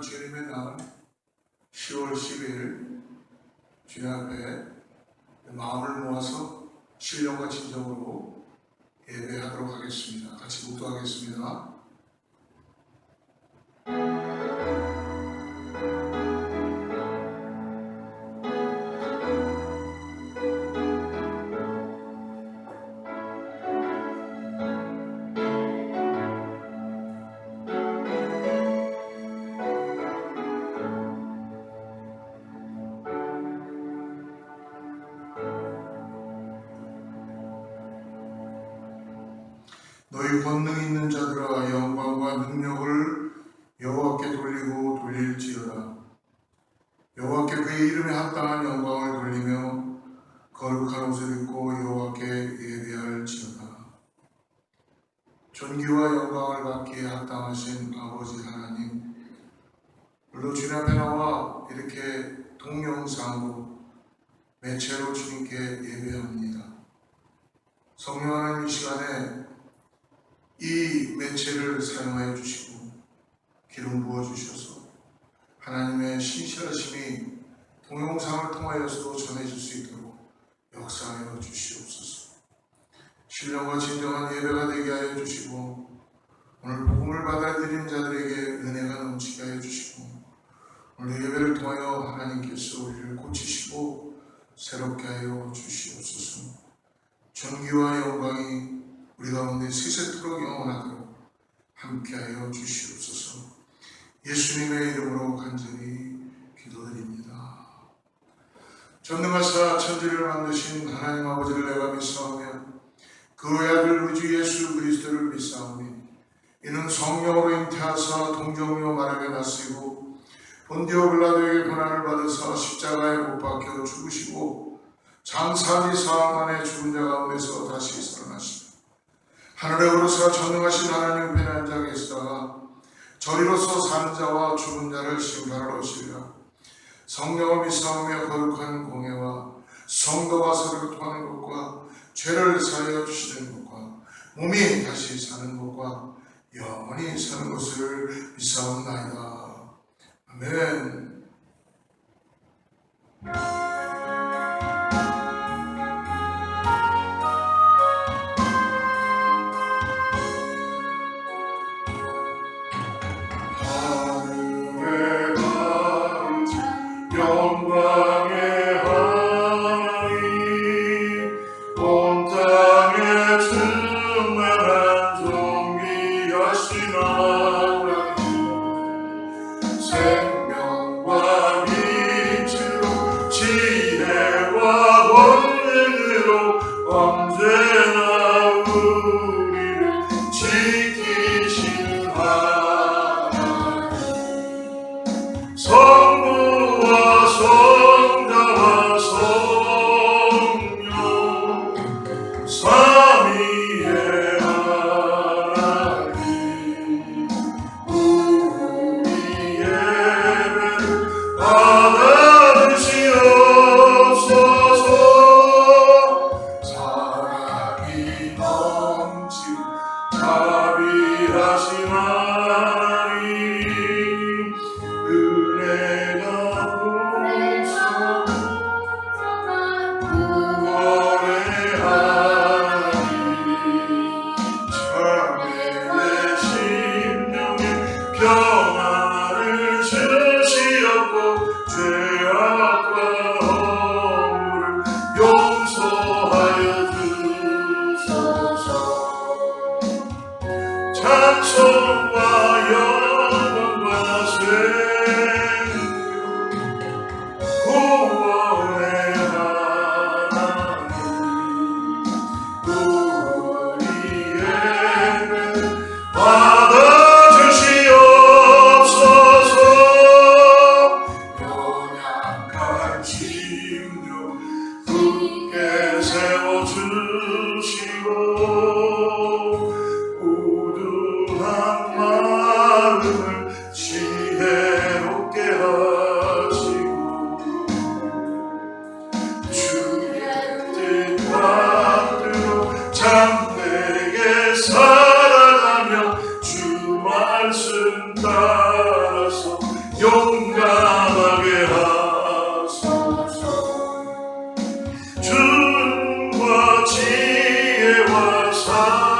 주님의 날 10월 10일 주님 앞에 마음을 모아서 신령과 진정으로 예배하도록 하겠습니다. 같이 묵도하겠습니다. 너희 권능 있는 자들아 영광과 능력을 여호와께 돌리고 돌릴지어다. 여호와께 그의 이름에 합당한 영광을 돌리며 거룩한 옷을 입고 여호와께 예배할지어다. 존귀와 영광을 받기에 합당하신 아버지 하나님, 오늘도 주님 앞에 나와 이렇게 동영상으로 매체로 주님께 예배합니다. 성령 하나님, 이 시간에 이 매체를 사용하여 주시고 기름 부어 주셔서 하나님의 신실하심이 동영상을 통하여서도 전해질 수 있도록 역사하여 주시옵소서. 신령과 진정한 예배가 되게 하여 주시고 오늘 복음을 받아들이는 자들에게 은혜가 넘치게 하여 주시고 오늘 예배를 통하여 하나님께서 우리를 고치시고 새롭게 하여 주시옵소서. 존귀와 영광이 우리 가운데 세세토록 영원하도록 함께하여 주시옵소서. 예수님의 이름으로 간절히 기도드립니다. 전능하사 천지를 만드신 하나님 아버지를 내가 믿사오며 그 외아들 우리 주 예수 그리스도를 믿사오니 이는 성령으로 잉태하사 동정녀 마리아에 나시고 본디오 빌라도에게 고난을 받으사 십자가에 못 박혀 죽으시고 장사지 사흘 만에 죽은 자 가운데서 다시 살아나시고 하늘에 오르사 전능하신 하나님 편에 앉아 계시다가 저리로서 사는 자와 죽은 자를 심판하러 오시리라. 성령을 믿사오며 거룩한 공예와 성도가 서로 통하는 것과 죄를 사하여 주시는 것과 몸이 다시 사는 것과 영원히 사는 것을 믿사옵나이다. 아멘. 말씀 따라서 은혜와 사랑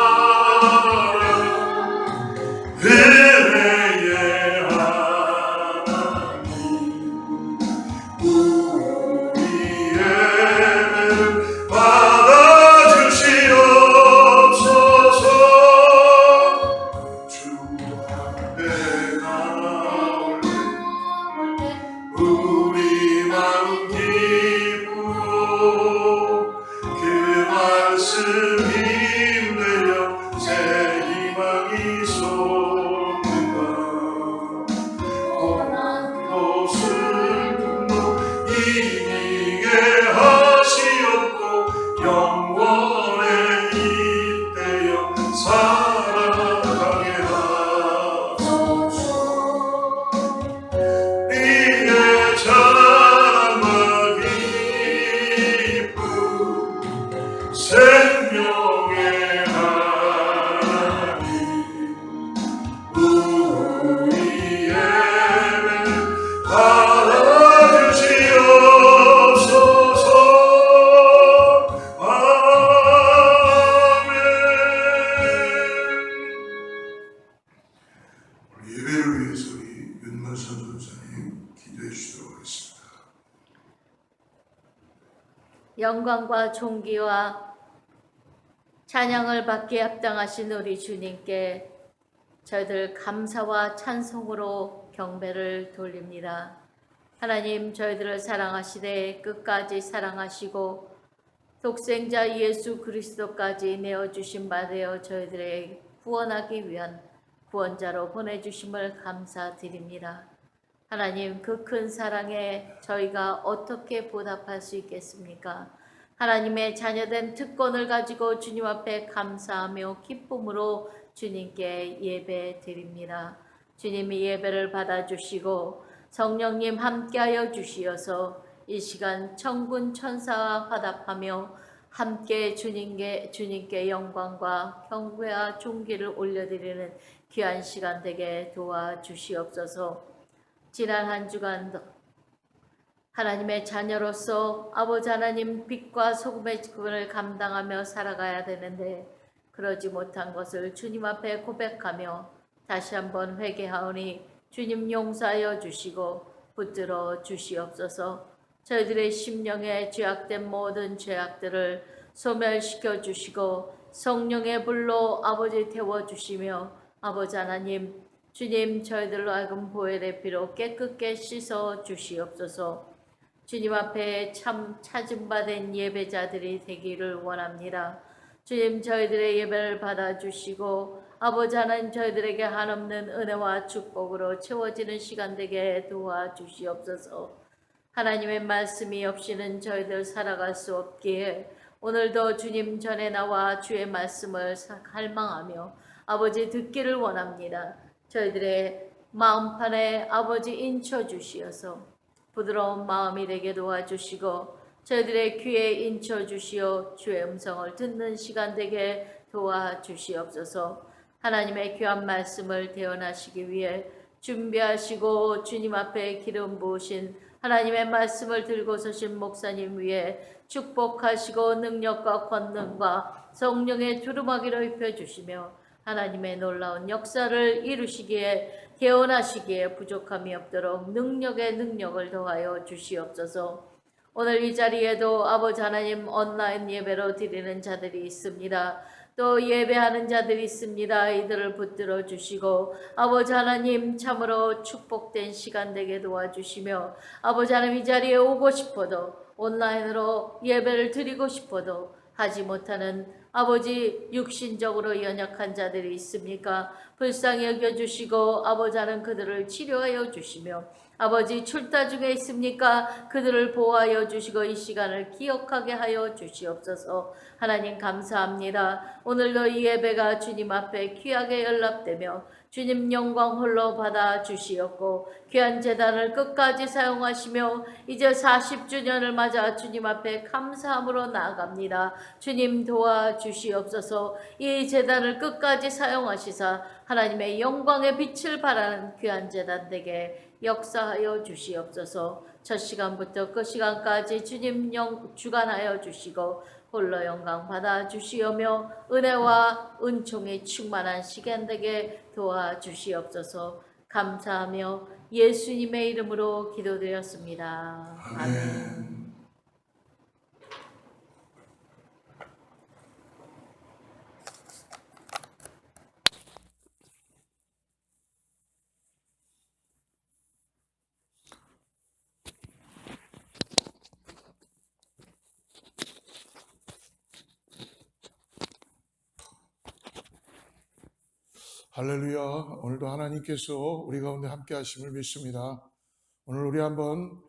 은혜의 하나님 우리의 예배를 받아주시옵소서. 주 앞에 나올래 우리 마음 기쁘고 그 말씀 힘내려 새 희망이 솟는다. 고난 것을 이기게 하시옵고 영원에 잇대어 살아가게 하소서. 이의 자랑과 기쁨 생명의 하나님 우리 예배 받아주시옵소서. 아멘. 예배를 위해서 우리 윤만선 전사님 기도해 주시도록 하겠습니다. 영광과 존귀와 찬양을 받기에 합당하신 우리 주님께 저희들 감사와 찬송으로 경배를 돌립니다. 하나님, 저희들을 사랑하시되 끝까지 사랑하시고 독생자 예수 그리스도까지 내어주신 바 되어 저희들의 구원하기 위한 구원자로 보내주심을 감사드립니다. 하나님, 그 큰 사랑에 저희가 어떻게 보답할 수 있겠습니까? 하나님의 자녀된 특권을 가지고 주님 앞에 감사하며 기쁨으로 주님께 예배 드립니다. 주님이 예배를 받아주시고 성령님 함께하여 주시어서 이 시간 천군 천사와 화답하며 함께 주님께 영광과 경배와 존귀를 올려드리는 귀한 시간 되게 도와주시옵소서. 지난 한 주간 하나님의 자녀로서 아버지 하나님 빛과 소금의 직분을 감당하며 살아가야 되는데 그러지 못한 것을 주님 앞에 고백하며 다시 한번 회개하오니 주님 용서하여 주시고 붙들어 주시옵소서. 저희들의 심령에 죄악된 모든 죄악들을 소멸시켜 주시고 성령의 불로 아버지 태워주시며 아버지 하나님 주님 저희들로 하여금 보혈의 피로 깨끗게 씻어 주시옵소서. 주님 앞에 참 찾음받은 예배자들이 되기를 원합니다. 주님 저희들의 예배를 받아주시고 아버지 하나님 저희들에게 한없는 은혜와 축복으로 채워지는 시간 되게 도와주시옵소서. 하나님의 말씀이 없이는 저희들 살아갈 수 없기에 오늘도 주님 전에 나와 주의 말씀을 갈망하며 아버지 듣기를 원합니다. 저희들의 마음판에 아버지 인쳐주시어서 부드러운 마음이 되게 도와주시고 저희들의 귀에 인쳐주시어 주의 음성을 듣는 시간 되게 도와주시옵소서. 하나님의 귀한 말씀을 대언하시기 위해 준비하시고 주님 앞에 기름 부으신 하나님의 말씀을 들고 서신 목사님 위에 축복하시고 능력과 권능과 성령의 두루마기를 입혀주시며 하나님의 놀라운 역사를 이루시기에 개원하시기에 부족함이 없도록 능력의 능력을 더하여 주시옵소서. 오늘 이 자리에도 아버지 하나님 온라인 예배로 드리는 자들이 있습니다. 또 예배하는 자들이 있습니다. 이들을 붙들어 주시고 아버지 하나님 참으로 축복된 시간 되게 도와주시며 아버지 하나님 이 자리에 오고 싶어도 온라인으로 예배를 드리고 싶어도 하지 못하는 아버지 육신적으로 연약한 자들이 있습니까? 불쌍히 여겨주시고 아버지 하나님 그들을 치료하여 주시며 아버지 출타 중에 있습니까? 그들을 보호하여 주시고 이 시간을 기억하게 하여 주시옵소서. 하나님 감사합니다. 오늘도 이 예배가 주님 앞에 귀하게 연락되며 주님 영광 홀로 받아 주시옵고 귀한 제단을 끝까지 사용하시며 이제 40주년을 맞아 주님 앞에 감사함으로 나아갑니다. 주님 도와주시옵소서. 이 제단을 끝까지 사용하시사 하나님의 영광의 빛을 발하는 귀한 제단 되게 역사하여 주시옵소서. 첫 시간부터 끝 시간까지 주님 주관하여 주시고 홀로 영광 받아 주시오며 은혜와 은총이 충만한 시간 되게 도와주시옵소서. 감사하며 예수님의 이름으로 기도드렸습니다. 아멘. 할렐루야. 오늘도 하나님께서 우리 가운데 함께 하심을 믿습니다. 오늘 우리 한번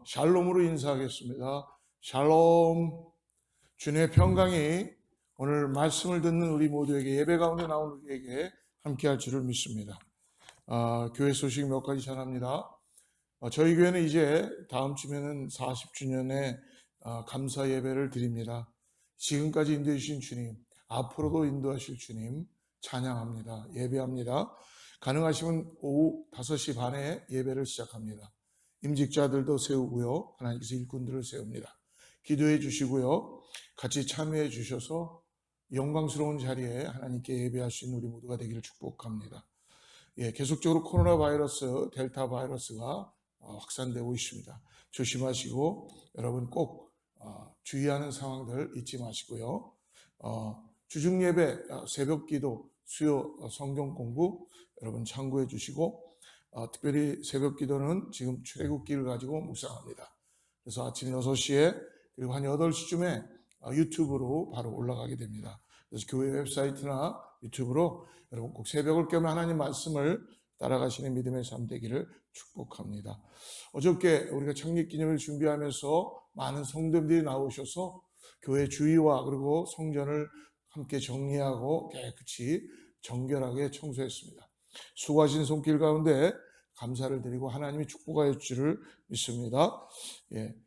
샬롬으로 인사하겠습니다. 샬롬. 주님의 평강이 오늘 말씀을 듣는 우리 모두에게, 예배 가운데 나온 우리에게 함께 할 줄을 믿습니다. 교회 소식 몇 가지 전합니다. 저희 교회는 이제 다음 주면은 40주년의 감사 예배를 드립니다. 지금까지 인도해 주신 주님, 앞으로도 인도하실 주님 찬양합니다. 예배합니다. 가능하시면 오후 5시 반에 예배를 시작합니다. 임직자들도 세우고요. 하나님께서 일꾼들을 세웁니다. 기도해 주시고요. 같이 참여해 주셔서 영광스러운 자리에 하나님께 예배할 수 있는 우리 모두가 되기를 축복합니다. 계속적으로 코로나 바이러스, 델타 바이러스가 확산되고 있습니다. 조심하시고 여러분 꼭 주의하는 상황들 잊지 마시고요. 주중 예배, 새벽 기도, 수요 성경 공부 여러분 참고해 주시고, 특별히 새벽 기도는 지금 출애굽기를 가지고 묵상합니다. 그래서 아침 6시에 그리고 한 8시쯤에 유튜브로 바로 올라가게 됩니다. 그래서 교회 웹사이트나 유튜브로 여러분 꼭 새벽을 깨면 하나님 말씀을 따라가시는 믿음의 삶 되기를 축복합니다. 어저께 우리가 창립기념일 준비하면서 많은 성도들이 나오셔서 교회 주위와 그리고 성전을 함께 정리하고 깨끗이 정결하게 청소했습니다. 수고하신 손길 가운데 감사를 드리고 하나님이 축복하여 줄을 믿습니다.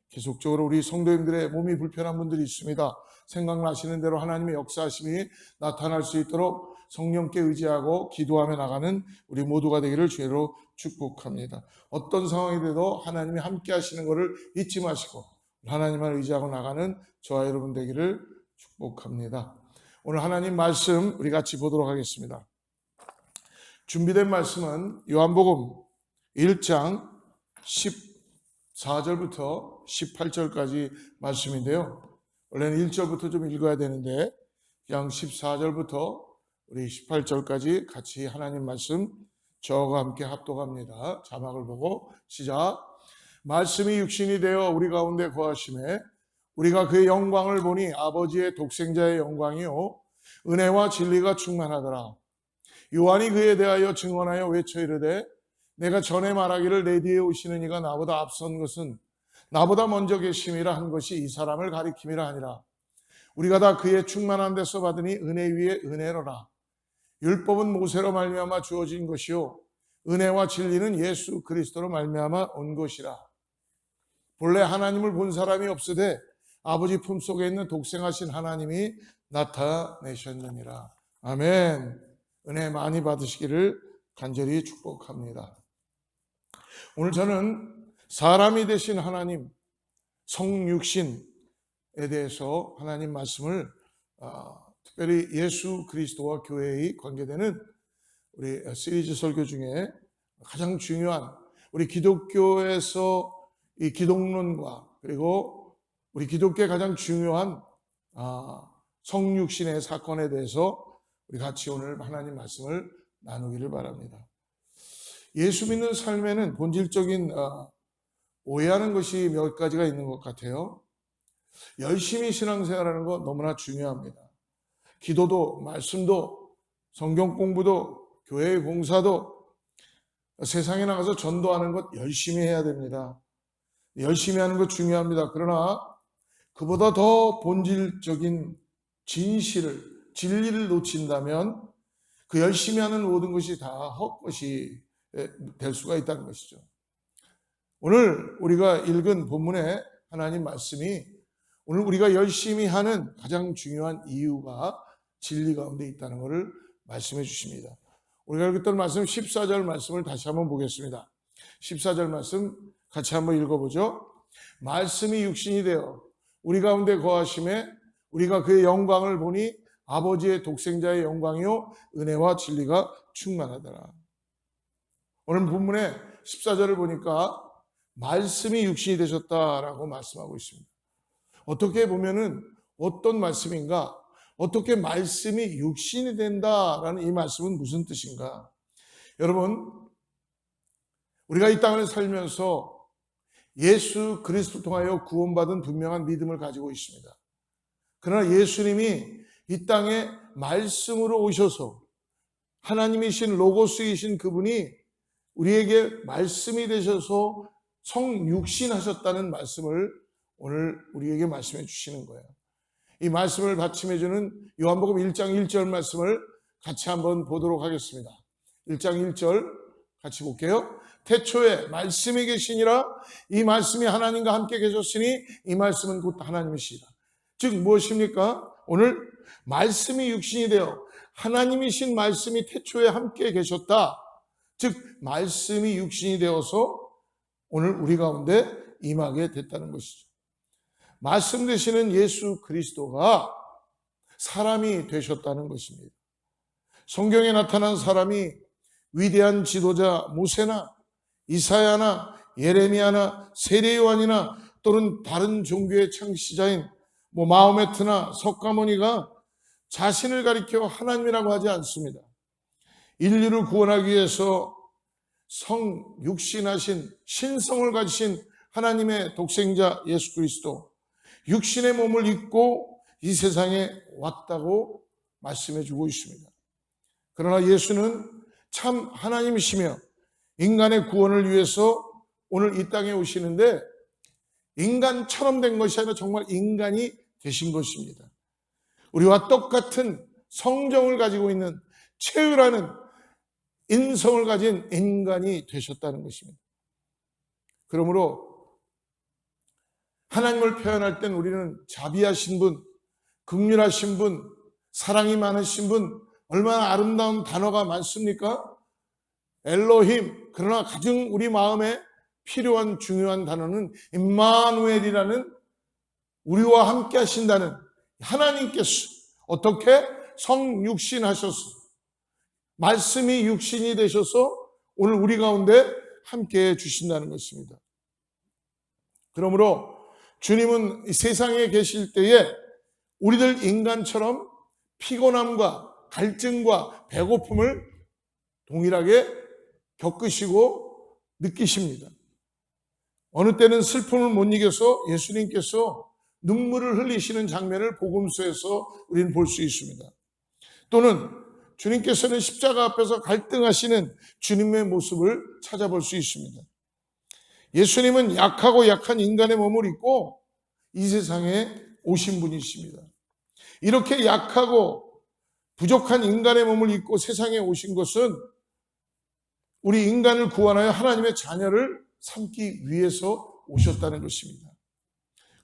계속적으로 우리 성도님들의 몸이 불편한 분들이 있습니다. 생각나시는 대로 하나님의 역사하심이 나타날 수 있도록 성령께 의지하고 기도하며 나가는 우리 모두가 되기를 주로 축복합니다. 어떤 상황이 돼도 하나님이 함께 하시는 것을 잊지 마시고 하나님을 의지하고 나가는 저와 여러분 되기를 축복합니다. 오늘 하나님 말씀 우리 같이 보도록 하겠습니다. 준비된 말씀은 요한복음 1장 14절부터 18절까지 말씀인데요. 원래는 1절부터 좀 읽어야 되는데 그냥 14절부터 우리 18절까지 같이 하나님 말씀 저와 함께 합독합니다. 자막을 보고 시작. 말씀이 육신이 되어 우리 가운데 거하심에 우리가 그의 영광을 보니 아버지의 독생자의 영광이요 은혜와 진리가 충만하더라. 요한이 그에 대하여 증언하여 외쳐 이르되 내가 전에 말하기를 내 뒤에 오시는 이가 나보다 앞선 것은 나보다 먼저 계심이라 한 것이 이 사람을 가리킴이라 하니라. 우리가 다 그의 충만한 데서 받으니 은혜 위에 은혜로라. 율법은 모세로 말미암아 주어진 것이요 은혜와 진리는 예수 그리스도로 말미암아 온 것이라. 본래 하나님을 본 사람이 없으되 아버지 품속에 있는 독생하신 하나님이 나타내셨느니라. 아멘. 은혜 많이 받으시기를 간절히 축복합니다. 오늘 저는 사람이 되신 하나님, 성육신에 대해서 하나님 말씀을 특별히 예수 그리스도와 교회의 관계되는 우리 시리즈 설교 중에 가장 중요한 우리 기독교에서 이 기독론과 그리고 우리 기독교의 가장 중요한 성육신의 사건에 대해서 우리 같이 오늘 하나님 말씀을 나누기를 바랍니다. 예수 믿는 삶에는 본질적인 오해하는 것이 몇 가지가 있는 것 같아요. 열심히 신앙생활하는 거 너무나 중요합니다. 기도도 말씀도 성경 공부도 교회의 봉사도 세상에 나가서 전도하는 것 열심히 해야 됩니다. 열심히 하는 것 중요합니다. 그러나 그보다 더 본질적인 진리를 놓친다면 그 열심히 하는 모든 것이 다 헛것이 될 수가 있다는 것이죠. 오늘 우리가 읽은 본문의 하나님 말씀이 오늘 우리가 열심히 하는 가장 중요한 이유가 진리 가운데 있다는 것을 말씀해 주십니다. 우리가 읽었던 말씀 14절 말씀을 다시 한번 보겠습니다. 14절 말씀 같이 한번 읽어보죠. 말씀이 육신이 되어 우리 가운데 거하심에 우리가 그의 영광을 보니 아버지의 독생자의 영광이요 은혜와 진리가 충만하더라. 오늘 본문의 14절을 보니까 말씀이 육신이 되셨다라고 말씀하고 있습니다. 어떻게 보면은 어떤 말씀인가? 어떻게 말씀이 육신이 된다라는 이 말씀은 무슨 뜻인가? 여러분, 우리가 이 땅을 살면서 예수 그리스도 통하여 구원받은 분명한 믿음을 가지고 있습니다. 그러나 예수님이 이 땅에 말씀으로 오셔서 하나님이신 로고스이신 그분이 우리에게 말씀이 되셔서 성육신하셨다는 말씀을 오늘 우리에게 말씀해 주시는 거예요. 이 말씀을 받침해 주는 요한복음 1장 1절 말씀을 같이 한번 보도록 하겠습니다. 1장 1절 같이 볼게요. 태초에 말씀이 계시니라. 이 말씀이 하나님과 함께 계셨으니 이 말씀은 곧 하나님이시다. 즉 무엇입니까? 오늘 말씀이 육신이 되어 하나님이신 말씀이 태초에 함께 계셨다. 즉 말씀이 육신이 되어서 오늘 우리 가운데 임하게 됐다는 것이죠. 말씀 되시는 예수 그리스도가 사람이 되셨다는 것입니다. 성경에 나타난 사람이 위대한 지도자 모세나 이사야나 예레미야나 세례요한이나 또는 다른 종교의 창시자인 마호메트나 석가모니가 자신을 가리켜 하나님이라고 하지 않습니다. 인류를 구원하기 위해서 성육신하신 신성을 가지신 하나님의 독생자 예수 그리스도, 육신의 몸을 입고 이 세상에 왔다고 말씀해 주고 있습니다. 그러나 예수는 참 하나님이시며 인간의 구원을 위해서 오늘 이 땅에 오시는데 인간처럼 된 것이 아니라 정말 인간이 되신 것입니다. 우리와 똑같은 성정을 가지고 있는 최유라는 인성을 가진 인간이 되셨다는 것입니다. 그러므로 하나님을 표현할 땐 우리는 자비하신 분, 긍휼하신 분, 사랑이 많으신 분, 얼마나 아름다운 단어가 많습니까? 엘로힘. 그러나 가장 우리 마음에 필요한 중요한 단어는 임마누엘이라는 우리와 함께 하신다는 하나님께서 어떻게 성육신하셔서 말씀이 육신이 되셔서 오늘 우리 가운데 함께 주신다는 것입니다. 그러므로 주님은 이 세상에 계실 때에 우리들 인간처럼 피곤함과 갈증과 배고픔을 동일하게 겪으시고 느끼십니다. 어느 때는 슬픔을 못 이겨서 예수님께서 눈물을 흘리시는 장면을 복음서에서 우리는 볼 수 있습니다. 또는 주님께서는 십자가 앞에서 갈등하시는 주님의 모습을 찾아볼 수 있습니다. 예수님은 약하고 약한 인간의 몸을 입고 이 세상에 오신 분이십니다. 이렇게 약하고 부족한 인간의 몸을 입고 세상에 오신 것은 우리 인간을 구원하여 하나님의 자녀를 삼기 위해서 오셨다는 것입니다.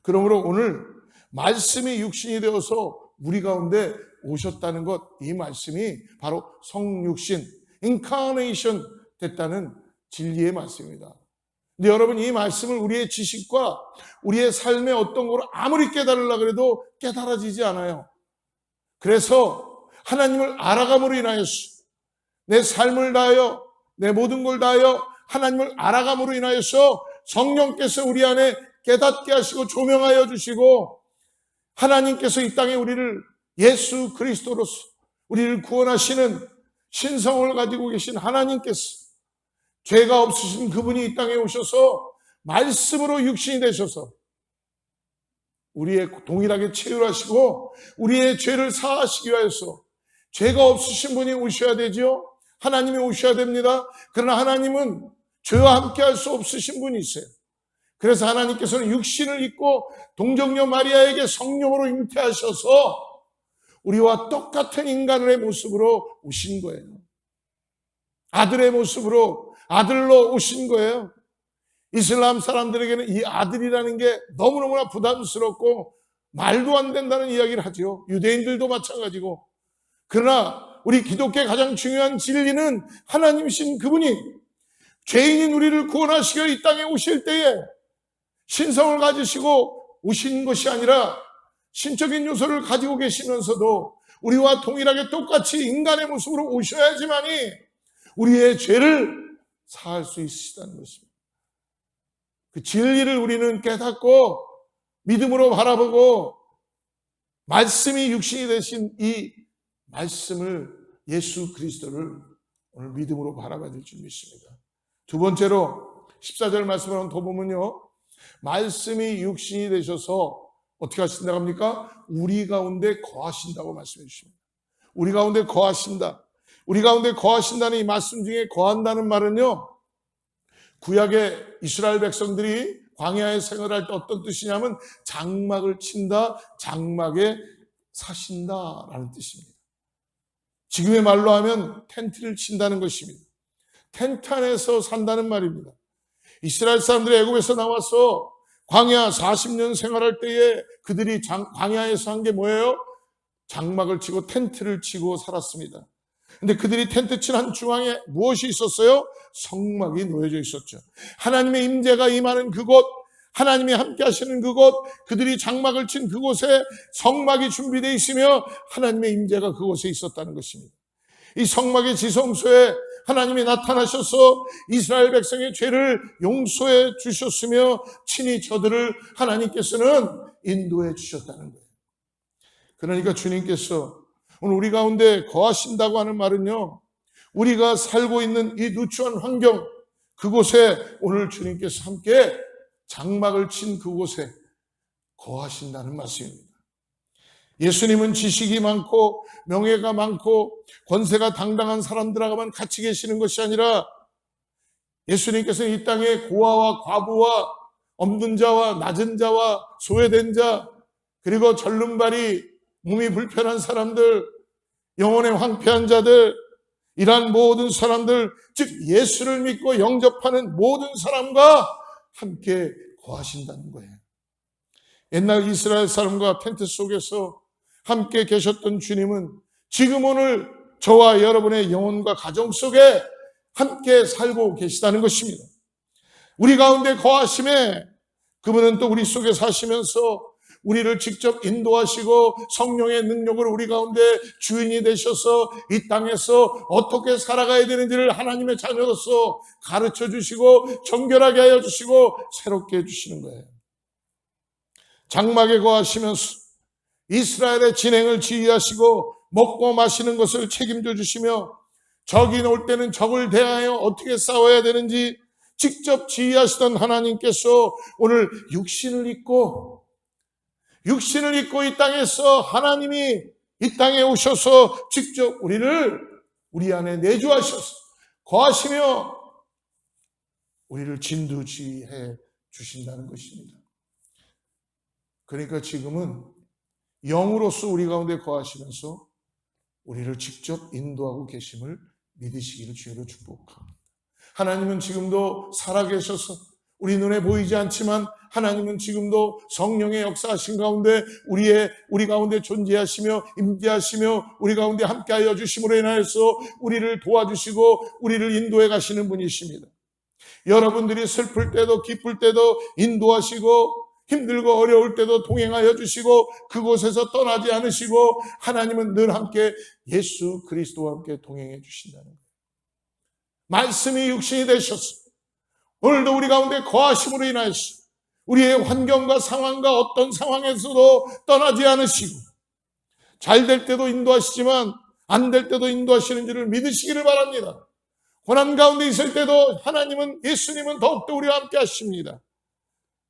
그러므로 오늘 말씀이 육신이 되어서 우리 가운데 오셨다는 것, 이 말씀이 바로 성육신, 인카네이션 됐다는 진리의 말씀입니다. 근데 여러분, 이 말씀을 우리의 지식과 우리의 삶의 어떤 거로 아무리 깨달으려고 해도 깨달아지지 않아요. 그래서 하나님을 알아감으로 인하여서 내 삶을 다하여 내 모든 걸 다하여 하나님을 알아감으로 인하여서 성령께서 우리 안에 깨닫게 하시고 조명하여 주시고 하나님께서 이 땅에 우리를 예수 그리스도로서 우리를 구원하시는 신성을 가지고 계신 하나님께서 죄가 없으신 그분이 이 땅에 오셔서 말씀으로 육신이 되셔서 우리의 동일하게 체휼하시고 우리의 죄를 사하시기 위해서 죄가 없으신 분이 오셔야 되죠. 하나님이 오셔야 됩니다. 그러나 하나님은 죄와 함께 할 수 없으신 분이 있어요. 그래서 하나님께서는 육신을 입고 동정녀 마리아에게 성령으로 잉태하셔서 우리와 똑같은 인간의 모습으로 오신 거예요. 아들의 모습으로 아들로 오신 거예요. 이슬람 사람들에게는 이 아들이라는 게 너무너무나 부담스럽고 말도 안 된다는 이야기를 하죠. 유대인들도 마찬가지고. 그러나 우리 기독교의 가장 중요한 진리는 하나님이신 그분이 죄인인 우리를 구원하시려 이 땅에 오실 때에 신성을 가지시고 오신 것이 아니라 신적인 요소를 가지고 계시면서도 우리와 동일하게 똑같이 인간의 모습으로 오셔야지만이 우리의 죄를 사할 수 있으시다는 것입니다. 그 진리를 우리는 깨닫고 믿음으로 바라보고 말씀이 육신이 되신 이 말씀을, 예수 그리스도를 오늘 믿음으로 바라봐야 될 줄 믿습니다. 두 번째로 14절 말씀을 한번 더 보면요, 말씀이 육신이 되셔서 어떻게 하신다고 합니까? 우리 가운데 거하신다고 말씀해 주십니다. 우리 가운데 거하신다. 우리 가운데 거하신다는 이 말씀 중에 거한다는 말은요, 구약의 이스라엘 백성들이 광야에 생활할 때 어떤 뜻이냐면 장막을 친다, 장막에 사신다라는 뜻입니다. 지금의 말로 하면 텐트를 친다는 것입니다. 텐트 안에서 산다는 말입니다. 이스라엘 사람들이 애굽에서 나와서 광야 40년 생활할 때에 그들이 광야에서 한 게 뭐예요? 장막을 치고 텐트를 치고 살았습니다. 근데 그들이 텐트 친 한 중앙에 무엇이 있었어요? 성막이 놓여져 있었죠. 하나님의 임재가 임하는 그곳, 하나님이 함께 하시는 그곳, 그들이 장막을 친 그곳에 성막이 준비되어 있으며 하나님의 임재가 그곳에 있었다는 것입니다. 이 성막의 지성소에 하나님이 나타나셔서 이스라엘 백성의 죄를 용서해 주셨으며 친히 저들을 하나님께서는 인도해 주셨다는 거예요. 그러니까 주님께서 오늘 우리 가운데 거하신다고 하는 말은요, 우리가 살고 있는 이 누추한 환경, 그곳에 오늘 주님께서 함께 장막을 친 그곳에 거하신다는 말씀입니다. 예수님은 지식이 많고 명예가 많고 권세가 당당한 사람들하고만 같이 계시는 것이 아니라 예수님께서는 이 땅에 고아와 과부와 없는 자와 낮은 자와 소외된 자, 그리고 절름발이 몸이 불편한 사람들, 영혼의 황폐한 자들, 이러한 모든 사람들, 즉 예수를 믿고 영접하는 모든 사람과 함께 거하신다는 거예요. 옛날 이스라엘 사람과 텐트 속에서 함께 계셨던 주님은 지금 오늘 저와 여러분의 영혼과 가정 속에 함께 살고 계시다는 것입니다. 우리 가운데 거하심에 그분은 또 우리 속에 사시면서 우리를 직접 인도하시고 성령의 능력으로 우리 가운데 주인이 되셔서 이 땅에서 어떻게 살아가야 되는지를 하나님의 자녀로서 가르쳐 주시고 정결하게 하여 주시고 새롭게 해주시는 거예요. 장막에 거하시면서 이스라엘의 진행을 지휘하시고 먹고 마시는 것을 책임져 주시며 적이 올 때는 적을 대하여 어떻게 싸워야 되는지 직접 지휘하시던 하나님께서 오늘 육신을 입고 이 땅에서 하나님이 이 땅에 오셔서 직접 우리를 우리 안에 내주하셔서 거하시며 우리를 진두지휘해 주신다는 것입니다. 그러니까 지금은 영으로서 우리 가운데 거하시면서 우리를 직접 인도하고 계심을 믿으시기를 주여로 축복합니다. 하나님은 지금도 살아계셔서 우리 눈에 보이지 않지만 하나님은 지금도 성령의 역사하신 가운데 우리 가운데 존재하시며 임재하시며 우리 가운데 함께하여 주심으로 인하여서 우리를 도와주시고 우리를 인도해 가시는 분이십니다. 여러분들이 슬플 때도 기쁠 때도 인도하시고 힘들고 어려울 때도 동행하여 주시고 그곳에서 떠나지 않으시고 하나님은 늘 함께 예수 그리스도와 함께 동행해 주신다는 거예요. 말씀이 육신이 되셔서 오늘도 우리 가운데 거하심으로 인하여서 우리의 환경과 상황과 어떤 상황에서도 떠나지 않으시고 잘 될 때도 인도하시지만 안 될 때도 인도하시는 줄을 믿으시기를 바랍니다. 고난 가운데 있을 때도 하나님은, 예수님은 더욱더 우리와 함께 하십니다.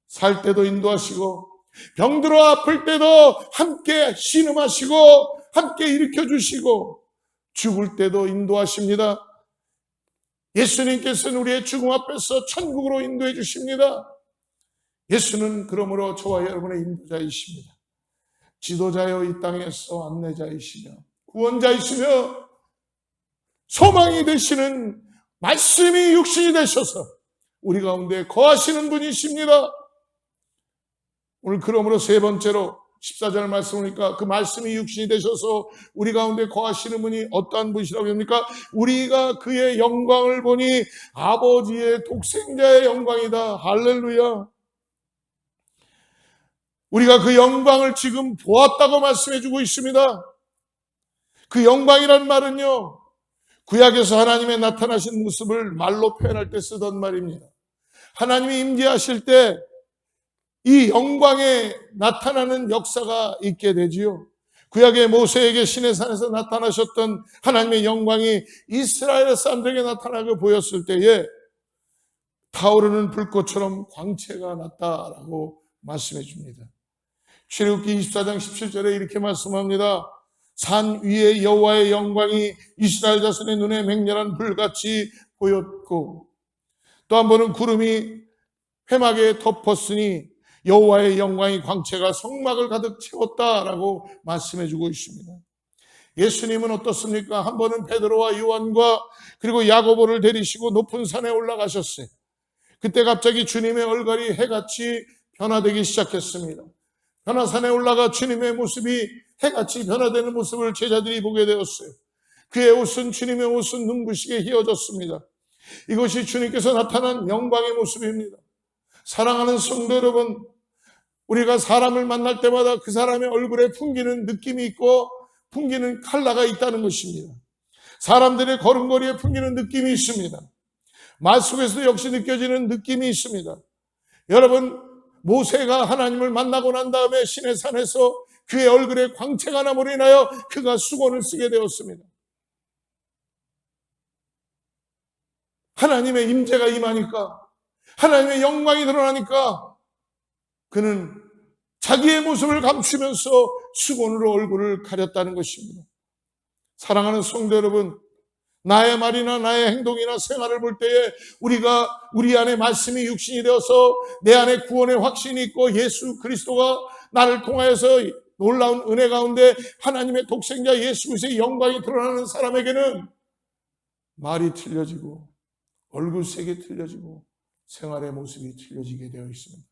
살 때도 인도하시고 병들어 아플 때도 함께 신음하시고 함께 일으켜 주시고 죽을 때도 인도하십니다. 예수님께서는 우리의 죽음 앞에서 천국으로 인도해 주십니다. 예수는 그러므로 저와 여러분의 인도자이십니다. 지도자여 이 땅에서 안내자이시며 구원자이시며 소망이 되시는 말씀이 육신이 되셔서 우리 가운데 거하시는 분이십니다. 오늘 그러므로 세 번째로 14절 말씀 보니까 그 말씀이 육신이 되셔서 우리 가운데 거하시는 분이 어떠한 분이시라고 합니까? 우리가 그의 영광을 보니 아버지의 독생자의 영광이다. 할렐루야. 우리가 그 영광을 지금 보았다고 말씀해 주고 있습니다. 그 영광이란 말은요, 구약에서 하나님의 나타나신 모습을 말로 표현할 때 쓰던 말입니다. 하나님이 임재하실 때 이 영광에 나타나는 역사가 있게 되지요. 구약의 모세에게 시내산에서 나타나셨던 하나님의 영광이 이스라엘 사람들에게 나타나게 보였을 때에 타오르는 불꽃처럼 광채가 났다라고 말씀해 줍니다. 출애굽기 24장 17절에 이렇게 말씀합니다. 산 위에 여호와의 영광이 이스라엘 자손의 눈에 맹렬한 불같이 보였고, 또 한 번은 구름이 회막에 덮었으니 여호와의 영광이 광채가 성막을 가득 채웠다라고 말씀해 주고 있습니다. 예수님은 어떻습니까? 한 번은 베드로와 요한과 그리고 야고보를 데리시고 높은 산에 올라가셨어요. 그때 갑자기 주님의 얼굴이 해같이 변화되기 시작했습니다. 변화산에 올라가 주님의 모습이 해같이 변화되는 모습을 제자들이 보게 되었어요. 그의 옷은, 주님의 옷은 눈부시게 휘어졌습니다. 이것이 주님께서 나타난 영광의 모습입니다. 사랑하는 성도 여러분, 우리가 사람을 만날 때마다 그 사람의 얼굴에 풍기는 느낌이 있고 풍기는 컬러가 있다는 것입니다. 사람들의 걸음걸이에 풍기는 느낌이 있습니다. 말 속에서도 역시 느껴지는 느낌이 있습니다. 여러분, 모세가 하나님을 만나고 난 다음에 시내산에서 그의 얼굴에 광채가 남으로 인하여 그가 수건을 쓰게 되었습니다. 하나님의 임재가 임하니까, 하나님의 영광이 드러나니까 그는 자기의 모습을 감추면서 수건으로 얼굴을 가렸다는 것입니다. 사랑하는 성도 여러분, 나의 말이나 나의 행동이나 생활을 볼 때에 우리 안에 말씀이 육신이 되어서 내 안에 구원의 확신이 있고 예수 그리스도가 나를 통하여서 놀라운 은혜 가운데 하나님의 독생자 예수 그리스도의 영광이 드러나는 사람에게는 말이 틀려지고 얼굴색이 틀려지고 생활의 모습이 틀려지게 되어 있습니다.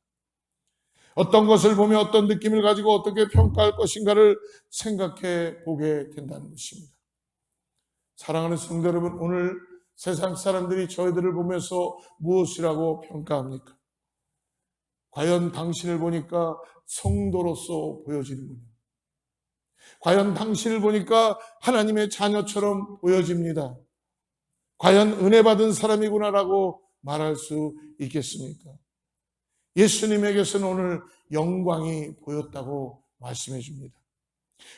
어떤 것을 보며 어떤 느낌을 가지고 어떻게 평가할 것인가를 생각해 보게 된다는 것입니다. 사랑하는 성도 여러분, 오늘 세상 사람들이 저희들을 보면서 무엇이라고 평가합니까? 과연 당신을 보니까 성도로서 보여지는군요. 과연 당신을 보니까 하나님의 자녀처럼 보여집니다. 과연 은혜 받은 사람이구나라고 말할 수 있겠습니까? 예수님에게서는 오늘 영광이 보였다고 말씀해 줍니다.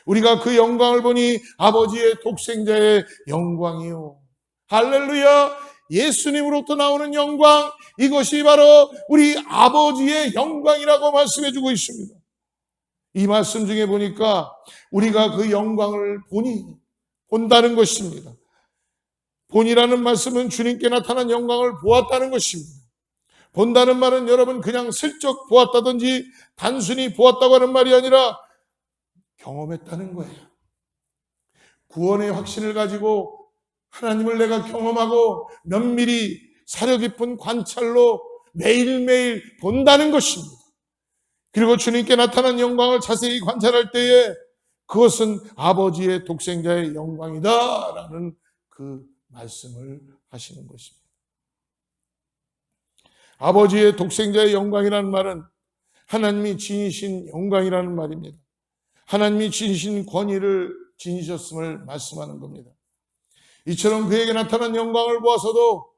우리가 그 영광을 보니 아버지의 독생자의 영광이요. 할렐루야! 예수님으로부터 나오는 영광, 이것이 바로 우리 아버지의 영광이라고 말씀해 주고 있습니다. 이 말씀 중에 보니까 우리가 그 영광을 본다는 것입니다. 본이라는 말씀은 주님께 나타난 영광을 보았다는 것입니다. 본다는 말은 여러분 그냥 슬쩍 보았다든지 단순히 보았다고 하는 말이 아니라 경험했다는 거예요. 구원의 확신을 가지고 하나님을 내가 경험하고 면밀히 사려 깊은 관찰로 매일매일 본다는 것입니다. 그리고 주님께 나타난 영광을 자세히 관찰할 때에 그것은 아버지의 독생자의 영광이다라는 그 말씀을 하시는 것입니다. 아버지의 독생자의 영광이라는 말은 하나님이 지니신 영광이라는 말입니다. 하나님이 지니신 권위를 지니셨음을 말씀하는 겁니다. 이처럼 그에게 나타난 영광을 보아서도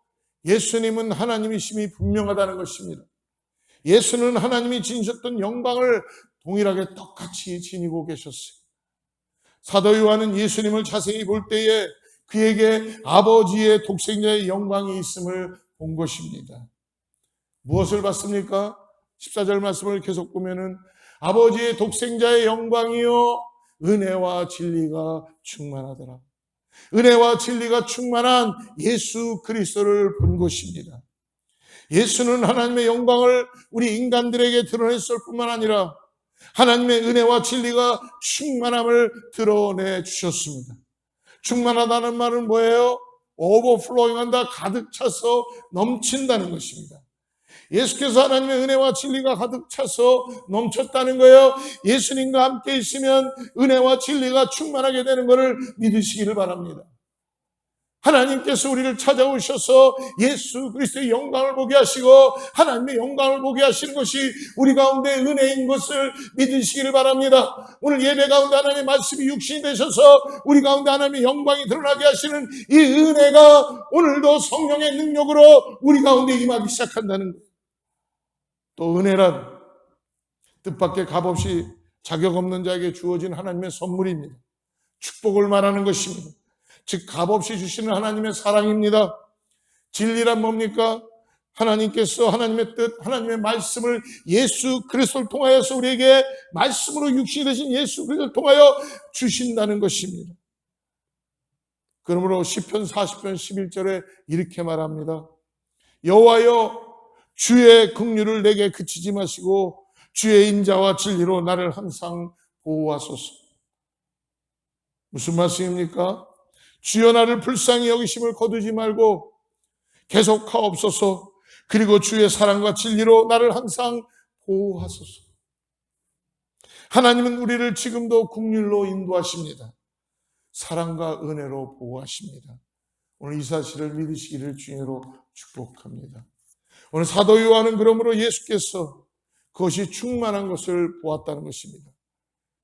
예수님은 하나님이심이 분명하다는 것입니다. 예수는 하나님이 지니셨던 영광을 동일하게 똑같이 지니고 계셨어요. 사도 요한은 예수님을 자세히 볼 때에 그에게 아버지의 독생자의 영광이 있음을 본 것입니다. 무엇을 봤습니까? 14절 말씀을 계속 보면은 아버지의 독생자의 영광이요 은혜와 진리가 충만하더라. 은혜와 진리가 충만한 예수 그리스도를 본 것입니다. 예수는 하나님의 영광을 우리 인간들에게 드러냈을 뿐만 아니라 하나님의 은혜와 진리가 충만함을 드러내 주셨습니다. 충만하다는 말은 뭐예요? 오버플로잉한다, 가득 차서 넘친다는 것입니다. 예수께서 하나님의 은혜와 진리가 가득 차서 넘쳤다는 거예요. 예수님과 함께 있으면 은혜와 진리가 충만하게 되는 것을 믿으시기를 바랍니다. 하나님께서 우리를 찾아오셔서 예수 그리스도의 영광을 보게 하시고 하나님의 영광을 보게 하시는 것이 우리 가운데 은혜인 것을 믿으시기를 바랍니다. 오늘 예배 가운데 하나님의 말씀이 육신이 되셔서 우리 가운데 하나님의 영광이 드러나게 하시는 이 은혜가 오늘도 성령의 능력으로 우리 가운데 임하기 시작한다는 거예요. 또 은혜란 뜻밖의 값없이 자격 없는 자에게 주어진 하나님의 선물입니다. 축복을 말하는 것입니다. 즉 값없이 주시는 하나님의 사랑입니다. 진리란 뭡니까? 하나님께서 하나님의 뜻, 하나님의 말씀을 예수 그리스도를 통하여서 우리에게 말씀으로 육신이 되신 예수 그리스도를 통하여 주신다는 것입니다. 그러므로 시편 40편 11절에 이렇게 말합니다. 여호와여 주의 긍휼을 내게 그치지 마시고 주의 인자와 진리로 나를 항상 보호하소서. 무슨 말씀입니까? 주여 나를 불쌍히 여기심을 거두지 말고 계속하옵소서. 그리고 주의 사랑과 진리로 나를 항상 보호하소서. 하나님은 우리를 지금도 긍휼로 인도하십니다. 사랑과 은혜로 보호하십니다. 오늘 이 사실을 믿으시기를 주님으로 축복합니다. 오늘 사도 요한은 그러므로 예수께서 그것이 충만한 것을 보았다는 것입니다.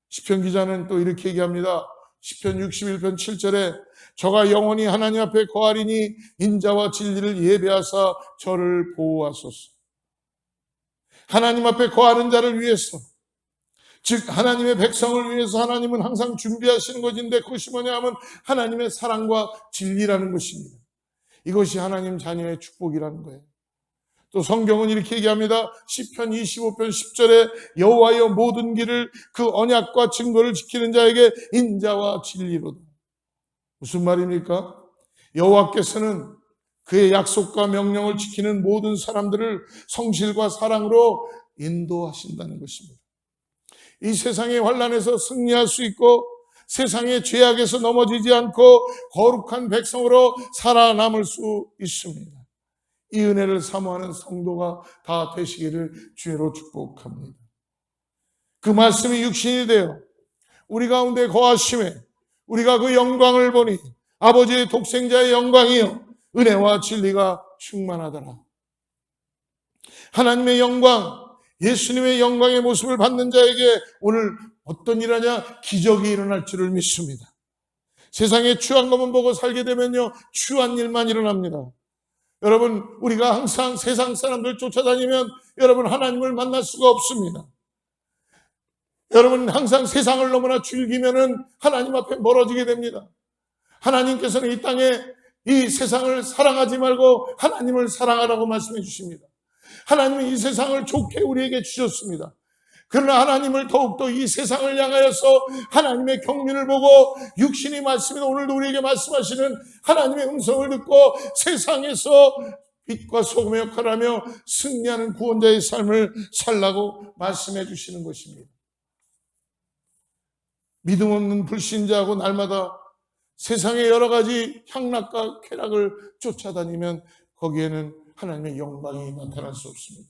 시편 기자는 또 이렇게 얘기합니다. 시편 61편 7절에 저가 영원히 하나님 앞에 거하리니 인자와 진리를 예배하사 저를 보호하소서. 하나님 앞에 거하는 자를 위해서, 즉 하나님의 백성을 위해서 하나님은 항상 준비하시는 것인데 그것이 뭐냐 하면 하나님의 사랑과 진리라는 것입니다. 이것이 하나님 자녀의 축복이라는 거예요. 또 성경은 이렇게 얘기합니다. 시편 25편 10절에 여호와여 모든 길을 그 언약과 증거를 지키는 자에게 인자와 진리로다. 무슨 말입니까? 여호와께서는 그의 약속과 명령을 지키는 모든 사람들을 성실과 사랑으로 인도하신다는 것입니다. 이 세상의 환난에서 승리할 수 있고 세상의 죄악에서 넘어지지 않고 거룩한 백성으로 살아남을 수 있습니다. 이 은혜를 사모하는 성도가 다 되시기를 주의로 축복합니다. 그 말씀이 육신이 되어 우리 가운데 거하심에 우리가 그 영광을 보니 아버지의 독생자의 영광이요 은혜와 진리가 충만하더라. 하나님의 영광, 예수님의 영광의 모습을 받는 자에게 오늘 어떤 일 하냐? 기적이 일어날 줄을 믿습니다. 세상에 추한 것만 보고 살게 되면요 추한 일만 일어납니다. 여러분, 우리가 항상 세상 사람들 쫓아다니면 여러분 하나님을 만날 수가 없습니다. 여러분 항상 세상을 너무나 즐기면은 하나님 앞에 멀어지게 됩니다. 하나님께서는 이 땅에 이 세상을 사랑하지 말고 하나님을 사랑하라고 말씀해 주십니다. 하나님은 이 세상을 좋게 우리에게 주셨습니다. 그러나 하나님을 더욱더 이 세상을 향하여서 하나님의 경륜을 보고 육신이 말씀이다 오늘도 우리에게 말씀하시는 하나님의 음성을 듣고 세상에서 빛과 소금의 역할을 하며 승리하는 구원자의 삶을 살라고 말씀해 주시는 것입니다. 믿음 없는 불신자하고 날마다 세상의 여러 가지 향락과 쾌락을 쫓아다니면 거기에는 하나님의 영광이 나타날 수 없습니다.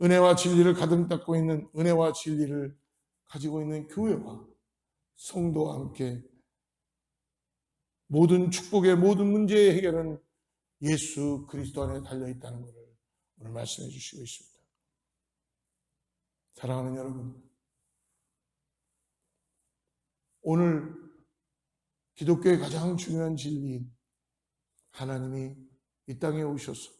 은혜와 진리를 가득 닦고 있는 은혜와 진리를 가지고 있는 교회와 성도와 함께 모든 축복의 모든 문제의 해결은 예수 그리스도 안에 달려있다는 것을 오늘 말씀해 주시고 있습니다. 사랑하는 여러분, 오늘 기독교의 가장 중요한 진리인 하나님이 이 땅에 오셔서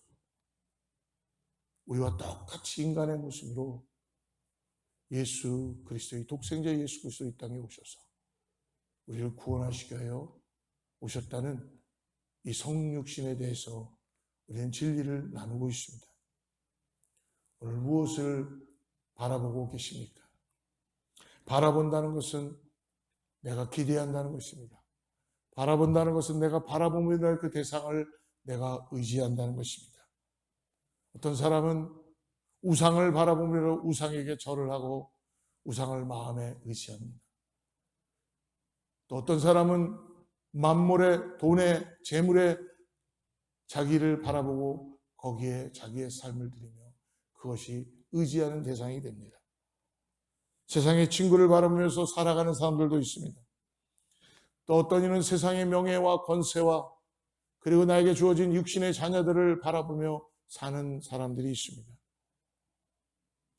우리와 똑같이 인간의 모습으로 예수 그리스도의 독생자 예수 그리스도 이 땅에 오셔서 우리를 구원하시기 위하여 오셨다는 이 성육신에 대해서 우리는 진리를 나누고 있습니다. 오늘 무엇을 바라보고 계십니까? 바라본다는 것은 내가 기대한다는 것입니다. 바라본다는 것은 내가 바라보며 될 그 대상을 내가 의지한다는 것입니다. 어떤 사람은 우상을 바라보며 우상에게 절을 하고 우상을 마음에 의지합니다. 또 어떤 사람은 만물의 돈에 재물에 자기를 바라보고 거기에 자기의 삶을 드리며 그것이 의지하는 대상이 됩니다. 세상의 친구를 바라보면서 살아가는 사람들도 있습니다. 또 어떤 이는 세상의 명예와 권세와 그리고 나에게 주어진 육신의 자녀들을 바라보며 사는 사람들이 있습니다.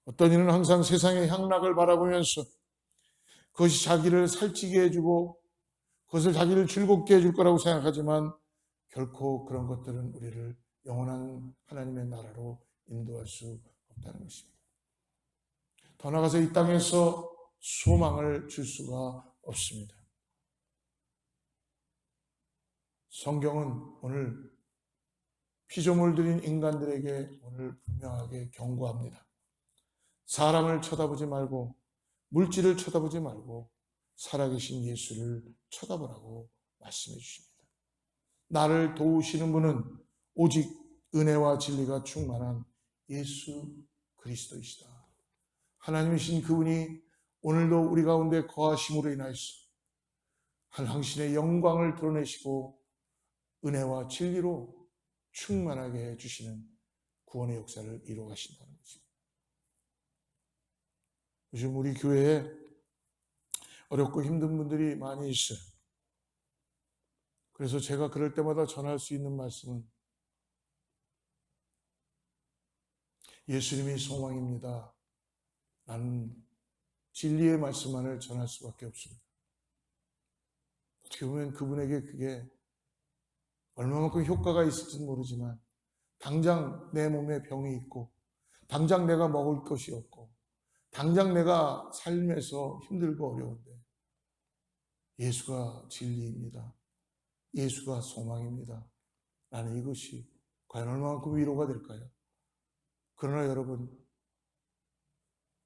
어떤 이는 항상 세상의 향락을 바라보면서 그것이 자기를 살찌게 해주고 그것을 자기를 즐겁게 해줄 거라고 생각하지만 결코 그런 것들은 우리를 영원한 하나님의 나라로 인도할 수 없다는 것입니다. 더 나아가서 이 땅에서 소망을 줄 수가 없습니다. 성경은 오늘 피조물 들인 인간들에게 오늘 분명하게 경고합니다. 사람을 쳐다보지 말고 물질을 쳐다보지 말고 살아계신 예수를 쳐다보라고 말씀해 주십니다. 나를 도우시는 분은 오직 은혜와 진리가 충만한 예수 그리스도이시다. 하나님이신 그분이 오늘도 우리 가운데 거하심으로 인하여서 당신의 영광을 드러내시고 은혜와 진리로 충만하게 해주시는 구원의 역사를 이루어 가신다는 것입니다. 요즘 우리 교회에 어렵고 힘든 분들이 많이 있어요. 그래서 제가 그럴 때마다 전할 수 있는 말씀은 예수님이 소망입니다. 나는 진리의 말씀만을 전할 수밖에 없습니다. 어떻게 보면 그분에게 그게 얼마만큼 효과가 있을지는 모르지만 당장 내 몸에 병이 있고 당장 내가 먹을 것이 없고 당장 내가 삶에서 힘들고 어려운데 예수가 진리입니다. 예수가 소망입니다. 나는 이것이 과연 얼마만큼 위로가 될까요? 그러나 여러분,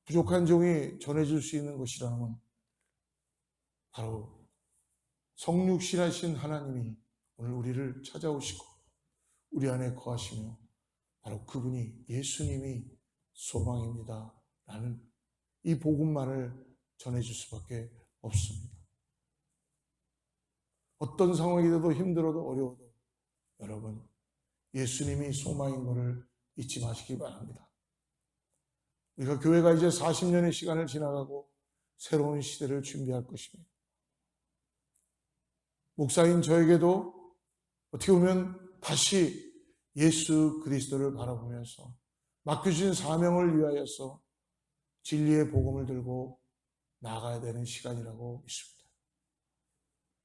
부족한 종이 전해줄 수 있는 것이라면 바로 성육신하신 하나님이 오늘 우리를 찾아오시고 우리 안에 거하시며 바로 그분이 예수님이 소망입니다. 라는 이 복음만을 전해줄 수밖에 없습니다. 어떤 상황이 돼도 힘들어도 어려워도 여러분 예수님이 소망인 것을 잊지 마시기 바랍니다. 우리가 교회가 이제 40년의 시간을 지나가고 새로운 시대를 준비할 것입니다. 목사인 저에게도 어떻게 보면 다시 예수 그리스도를 바라보면서 맡겨주신 사명을 위하여서 진리의 복음을 들고 나아가야 되는 시간이라고 믿습니다.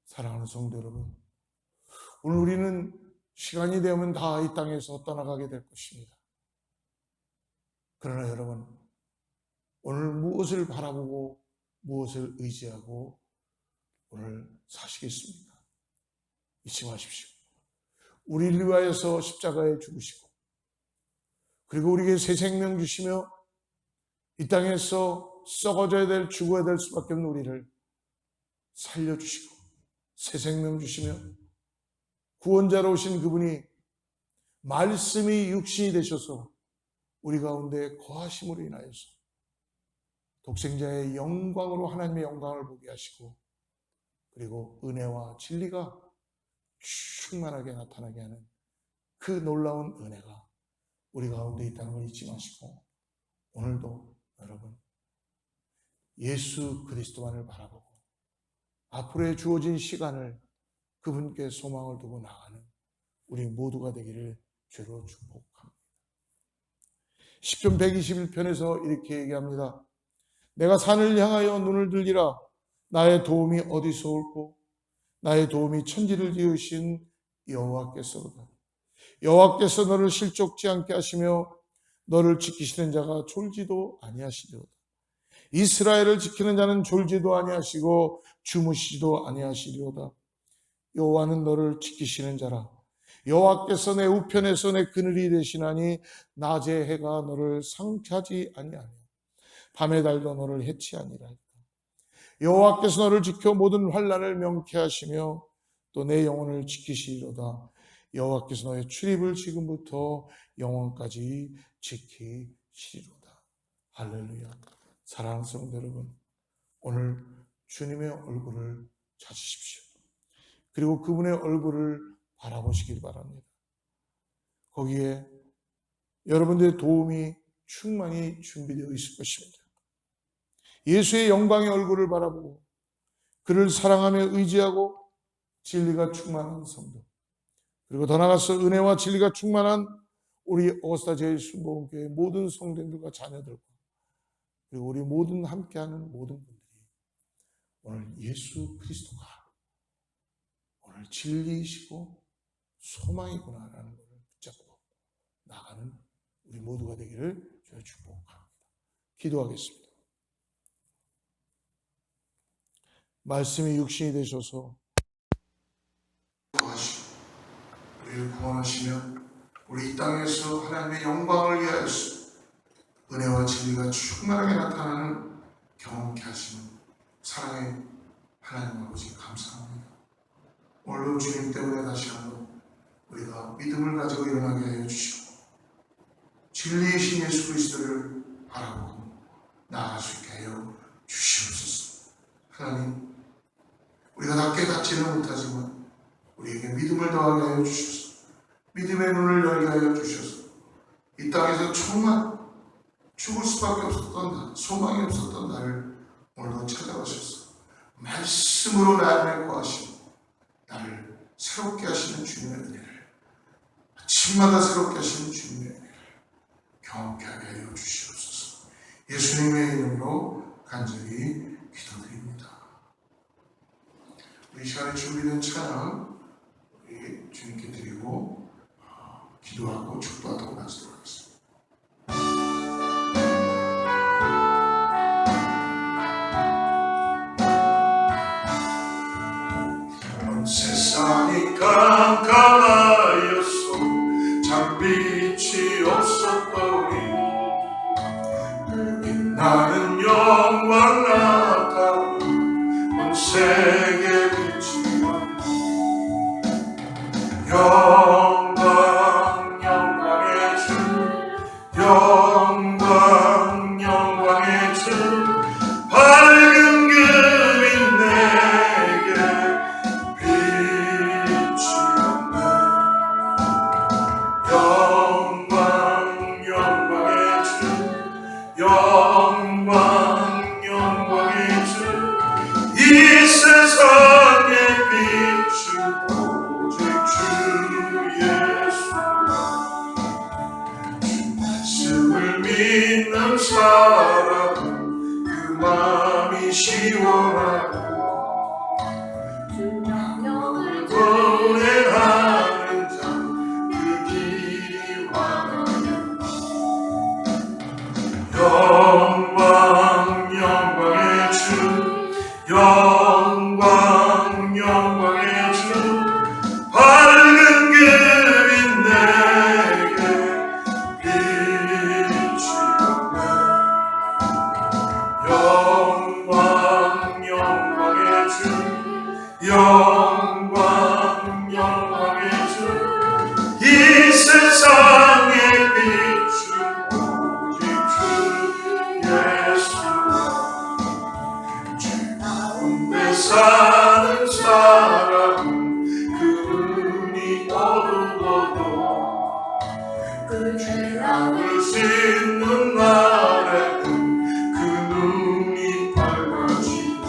사랑하는 성도 여러분, 오늘 우리는 시간이 되면 다 이 땅에서 떠나가게 될 것입니다. 그러나 여러분, 오늘 무엇을 바라보고 무엇을 의지하고 오늘 사시겠습니까? 잊지 마십시오. 우리를 위하여서 십자가에 죽으시고 그리고 우리에게 새 생명 주시며 이 땅에서 썩어져야 될 죽어야 될 수밖에 없는 우리를 살려주시고 새 생명 주시며 구원자로 오신 그분이 말씀이 육신이 되셔서 우리 가운데 거하심으로 인하여서 독생자의 영광으로 하나님의 영광을 보게 하시고 그리고 은혜와 진리가 충만하게 나타나게 하는 그 놀라운 은혜가 우리 가운데 있다는 걸 잊지 마시고 오늘도 여러분 예수 그리스도만을 바라보고 앞으로의 주어진 시간을 그분께 소망을 두고 나가는 우리 모두가 되기를 주로 축복합니다. 시편 121편에서 이렇게 얘기합니다. 내가 산을 향하여 눈을 들리라. 나의 도움이 어디서 올고 나의 도움이 천지를 지으신 여호와께서로다. 여호와께서 너를 실족지 않게 하시며 너를 지키시는 자가 졸지도 아니하시리로다. 이스라엘을 지키는 자는 졸지도 아니하시고 주무시지도 아니하시리로다. 여호와는 너를 지키시는 자라. 여호와께서 내 우편에서 내 그늘이 되시나니 낮에 해가 너를 상하지 아니하며 밤의 달도 너를 해치하니라. 여호와께서 너를 지켜 모든 환난을 명쾌하시며 또 내 영혼을 지키시리로다. 여호와께서 너의 출입을 지금부터 영원까지 지키시리로다. 할렐루야. 사랑하는 성도 여러분, 오늘 주님의 얼굴을 찾으십시오. 그리고 그분의 얼굴을 바라보시길 바랍니다. 거기에 여러분들의 도움이 충만히 준비되어 있을 것입니다. 예수의 영광의 얼굴을 바라보고 그를 사랑하며 의지하고 진리가 충만한 성도, 그리고 더 나아가서 은혜와 진리가 충만한 우리 어거스타 제일순복음교회 모든 성도들과 자녀들과 그리고 우리 모든 함께하는 모든 분들이 오늘 예수 그리스도가 오늘 진리이시고 소망이구나라는 것을 붙잡고 나가는 우리 모두가 되기를 주여 축복합니다. 기도하겠습니다. 말씀이 육신이 되셔서 우리를 구원하시면 우리 이 땅에서 하나님의 영광을 위하여서 은혜와 진리가 충만하게 나타나는 경험케 하시는 사랑의 하나님 아버지 감사합니다. 오늘도 주님 때문에 다시 한번 우리가 믿음을 가지고 일어나게 하여 주시고 진리이신 예수 그리스도를 바라보고 나아갈 수 있게 하여 주시옵소서. 하나님, 우리가 낮게 갖지는 못하지만 우리에게 믿음을 더하게 하여 주셔서 믿음의 눈을 열게 하여 주셔서 이 땅에서 정말 죽을 수밖에 없었던 날, 소망이 없었던 나를 오늘도 찾아오셔서 말씀으로 나를 구하시고 나를 새롭게 하시는 주님의 은혜를, 아침마다 새롭게 하시는 주님의 은혜를 경험케 하게 하여 주시옵소서. 예수님의 이름으로 간절히 기도드립니다. 우리 시간에 준비된 찬양 우리 주님께 드리고 기도하고 축도하도록 마치도록 하겠습니다. 온 세상이 깜깜하였소 장빛이 없었더니 그 빛나는 영광 나타나 온 세계 빛이 영광 영광의 주 영광 영광의 주 밝은 그림 내게 비추었네 영광 영광의 주 영광 영광의 주 이 세상에 비추고 주 예수 말씀을 믿는 사람은 그 마음이 시원하고 주 명령을 고뇌하는 자 그 길이 환하여 영광 영광의 주 영광 영광의 주 밝은 그림 내게 비추었네 영광 영광의 주 영광 영광의 주 이 세상에 비춘 오직 주 예수와 죄 가운데 사는 사람은 그 눈이 어두워도 그 죄악을 씻는 날에는 그 눈이 밝아지고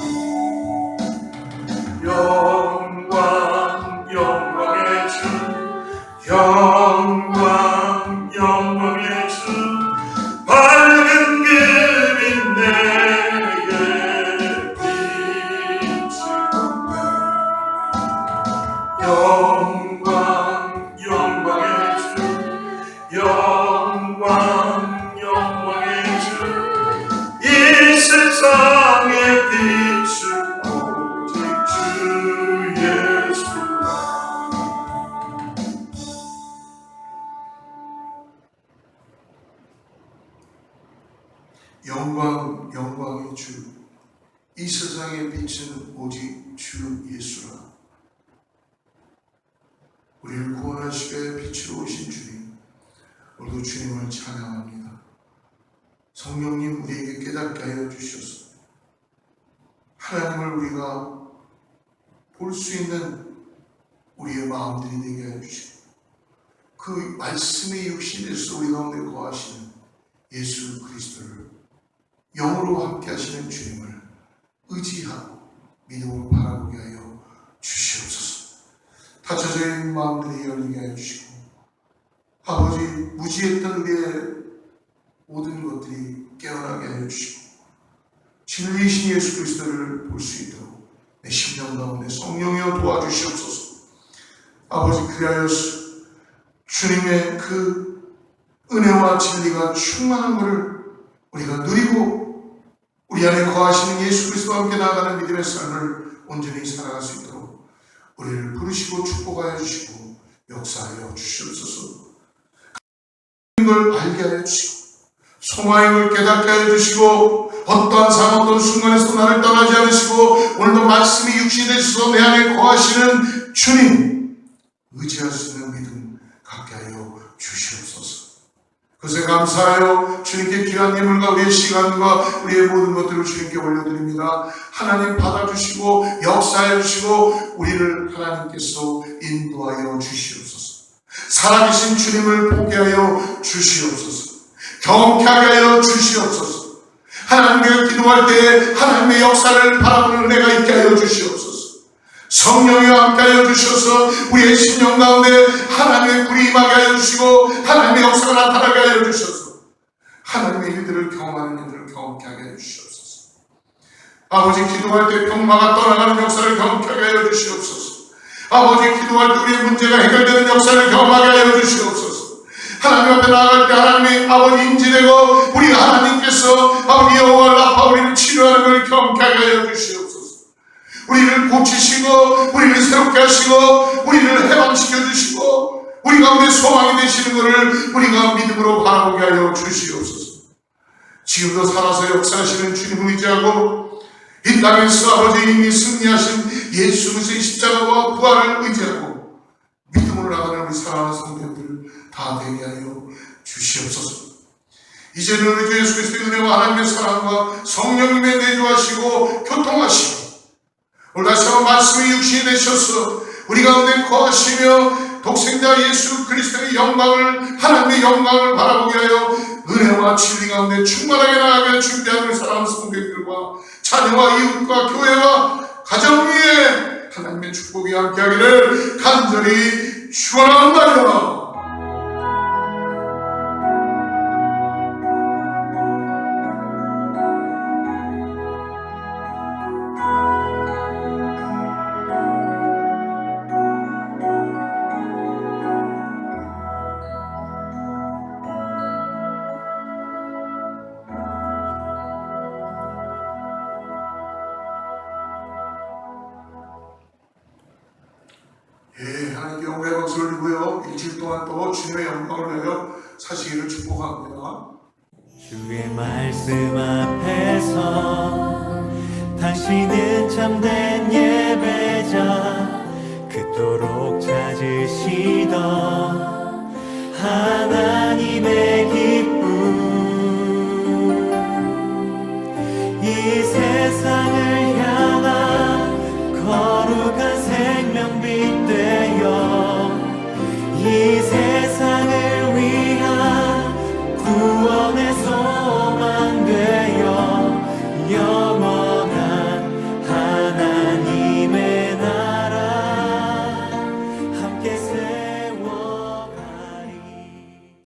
영광 영광의 주 영광 영광의 주 밝은 그림 내게 비추었네 영광 영광의 주 영광 영광의 주 이 세상에 비춘 오직 주 예수가 영광 영광의 주 이 세상에 빛은 오직 주 예수라. 우리를 구원하시게 빛으로 오신 주님, 오늘도 주님을 찬양합니다. 성령님 우리에게 깨닫게 하여 주셔서 하나님을 우리가 볼 수 있는 우리의 마음들이 되게 하여 주시고 그 말씀의 육신에서 우리 가운데 거하시는 예수 그리스도를 영으로 함께 하시는 주님을 의지하고 믿음으로 바라보게 하여 주시옵소서. 닫혀져 있는 마음들이 열리게 하여 주시고, 아버지 무지했던 우리의 모든 것들이 깨어나게 하여 주시고, 진리이신 예수 그리스도를 볼 수 있도록 내 심령 가운데 성령이여 도와주시옵소서. 아버지, 그리하여 주님의 그 은혜와 진리가 충만한 것을 우리가 누리고 우리 안에 거하시는 예수 그리스도와 함께 나아가는 믿음의 삶을 온전히 살아갈 수 있도록 우리를 부르시고 축복하여 주시고 역사하여 주시옵소서. 걸 알게 하여 주시고 소망의 걸 깨닫게 하여 주시고, 어떠한 상황, 어떤 순간에서 나를 떠나지 않으시고 오늘도 말씀이 육신이 되셔서 내 안에 거하시는 주님 의지할 수 있는 믿음 갖게 하여 주시옵소서. 그것에 감사하여 주님께 귀한 예물과 우리의 시간과 우리의 모든 것들을 주님께 올려드립니다. 하나님 받아주시고 역사해 주시고 우리를 하나님께서 인도하여 주시옵소서. 살아계신 주님을 보게 하여 주시옵소서. 경험하게 하여 주시옵소서. 하나님께 기도할 때에 하나님의 역사를 바라보는 은혜가 있게 하여 주시옵소서. 성령이와 함께하여 주셔서 우리의 심령 가운데 하나님의 불이 임하게 하여 주시고 하나님의 역사가 나타나게 하여 주셔서 하나님의 일들을 경험하는 일들을 경험하게 하여 주시옵소서. 아버지, 기도할 때 병마가 떠나가는 역사를 경험하게 하여 주시옵소서. 아버지, 기도할 때 우리의 문제가 해결되는 역사를 경험하게 하여 주시옵소서. 하나님 앞에 나아갈 때 하나님의 아버지 임재되고 우리 하나님께서 아버지 여호와 라파 우리를 치료하는 것을 경험하게 하여 주시옵소서. 우리를 고치시고 우리를 새롭게 하시고 우리를 해방시켜 주시고 우리 가운데 소망이 되시는 것을 우리가 믿음으로 바라보게 하여 주시옵소서. 지금도 살아서 역사하시는 주님을 의지하고 이 땅에서 아버지 이미 승리하신 예수 그리스도의 십자가와 부활을 의지하고 믿음으로 나가는 우리 사랑하는 성도들 다 되게 하여 주시옵소서. 이제는 우리 주 예수 그리스도의 은혜와 하나님의 사랑과 성령님의 내주하시고 교통하시고 오늘 다시 한번 말씀이 육신이 되셔서 우리 가운데 거하시며 독생자 예수 그리스도의 영광을, 하나님의 영광을 바라보게 하여 은혜와 진리 가운데 충만하게 나아가며 준비하는 사랑하는 성도들과 자녀와 이웃과 교회와 가정 위에 하나님의 축복이 함께하기를 간절히 축원합니다. 하나님께 영광의 박수 올리고요. 일주일 동안 또 주님의 영광을 내어 사시기를 축복합니다. 주의 말씀 앞에서 당신은 참된 예배자, 그토록 찾으시던 하나님의 길